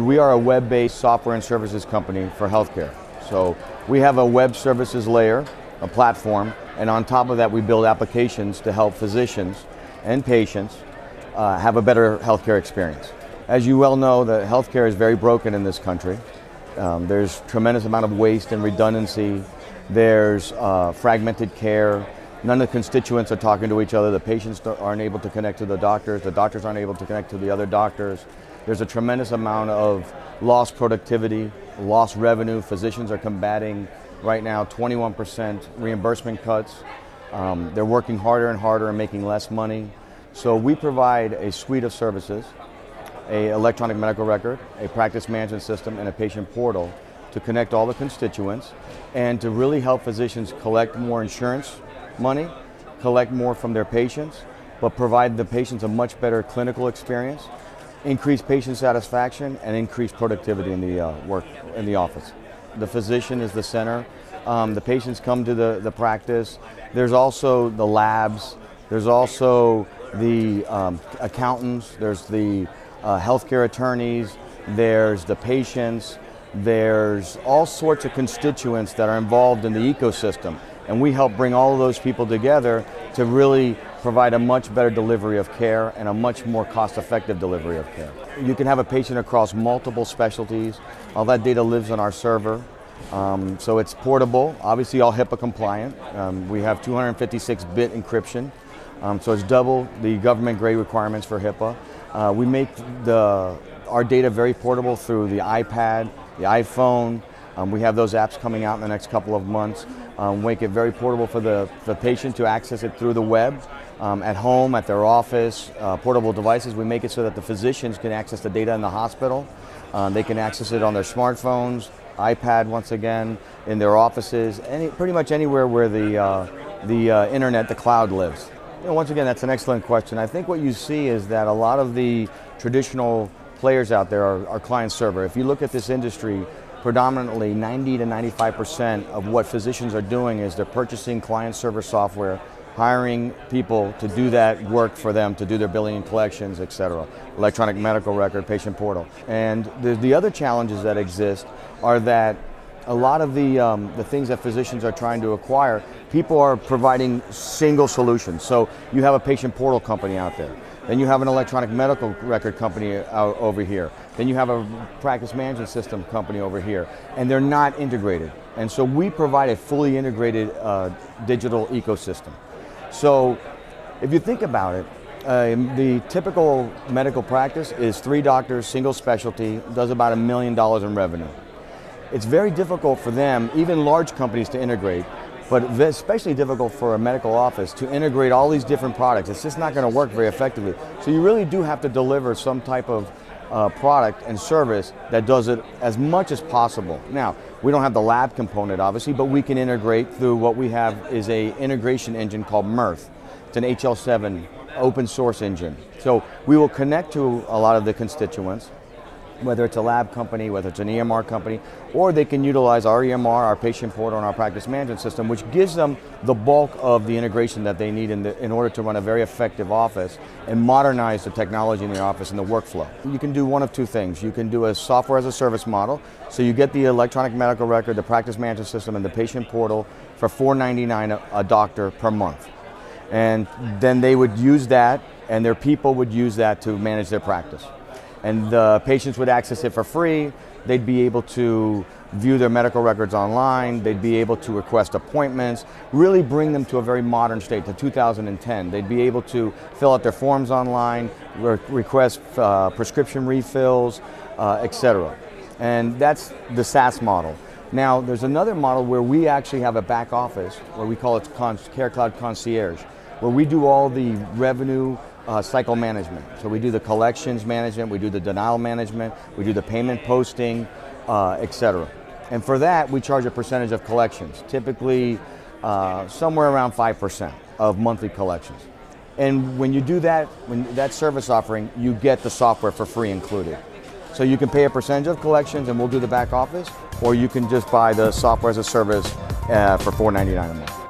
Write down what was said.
we are a web-based software and services company for healthcare. So we have a web services layer, a platform, and on top of that we build applications to help physicians and patients have a better healthcare experience. As you well know, the healthcare is very broken in this country. There's tremendous amount of waste and redundancy. There's fragmented care. None of the constituents are talking to each other. The patients aren't able to connect to the doctors aren't able to connect to the other doctors. There's a tremendous amount of lost productivity, lost revenue. Physicians are combating right now 21% reimbursement cuts. They're working harder and harder and making less money. So we provide a suite of services, an electronic medical record, a practice management system, and a patient portal to connect all the constituents and to really help physicians collect more insurance money, collect more from their patients, but provide the patients a much better clinical experience, increase patient satisfaction, and increase productivity in the work in the office. The physician is the center. The patients come to the practice. There's also the labs. There's also the accountants. There's the healthcare attorneys. There's the patients. There's all sorts of constituents that are involved in the ecosystem. And we help bring all of those people together to really provide a much better delivery of care and a much more cost-effective delivery of care. You can have a patient across multiple specialties. All that data lives on our server. So it's portable, obviously all HIPAA compliant. We have 256-bit encryption, so it's double the government grade requirements for HIPAA. We make our data very portable through the iPad, the iPhone. We have those apps coming out in the next couple of months. Make it very portable for the patient to access it through the web, at home, at their office, portable devices. We make it so that the physicians can access the data in the hospital. They can access it on their smartphones, iPad once again, in their offices, pretty much anywhere where the internet, the cloud lives. You know, once again, that's an excellent question. I think what you see is that a lot of the traditional players out there are client server. If you look at this industry, predominantly 90 to 95% of what physicians are doing is they're purchasing client server software, hiring people to do that work for them, to do their billing and collections, etc. Electronic medical record, patient portal. And the other challenges that exist are that a lot of the things that physicians are trying to acquire, people are providing single solutions. So you have a patient portal company out there. Then you have an electronic medical record company out over here. Then you have a practice management system company over here. And they're not integrated. And so we provide a fully integrated digital ecosystem. So if you think about it, the typical medical practice is 3 doctors, single specialty, does about $1 million in revenue. It's very difficult for them, even large companies, to integrate, but especially difficult for a medical office to integrate all these different products. It's just not going to work very effectively. So you really do have to deliver some type of product and service that does it as much as possible. Now, we don't have the lab component, obviously, but we can integrate through what we have is a integration engine called Mirth. It's an HL7 open source engine. So we will connect to a lot of the constituents, whether it's a lab company, whether it's an EMR company, or they can utilize our EMR, our patient portal, and our practice management system, which gives them the bulk of the integration that they need in order to run a very effective office and modernize the technology in the office and the workflow. You can do one of two things. You can do a software as a service model, so you get the electronic medical record, the practice management system, and the patient portal for $4.99 a doctor per month. And then they would use that, and their people would use that to manage their practice. And the patients would access it for free. They'd be able to view their medical records online. They'd be able to request appointments, really bring them to a very modern state, to 2010. They'd be able to fill out their forms online, request prescription refills, etc. And that's the SaaS model. Now, there's another model where we actually have a back office, where we call it CareCloud Concierge, where we do all the revenue cycle management. So we do the collections management, we do the denial management, we do the payment posting, etc. And for that, we charge a percentage of collections, typically somewhere around 5% of monthly collections. And when you do that, when that service offering, you get the software for free included. So you can pay a percentage of collections and we'll do the back office, or you can just buy the software as a service for $4.99 a month.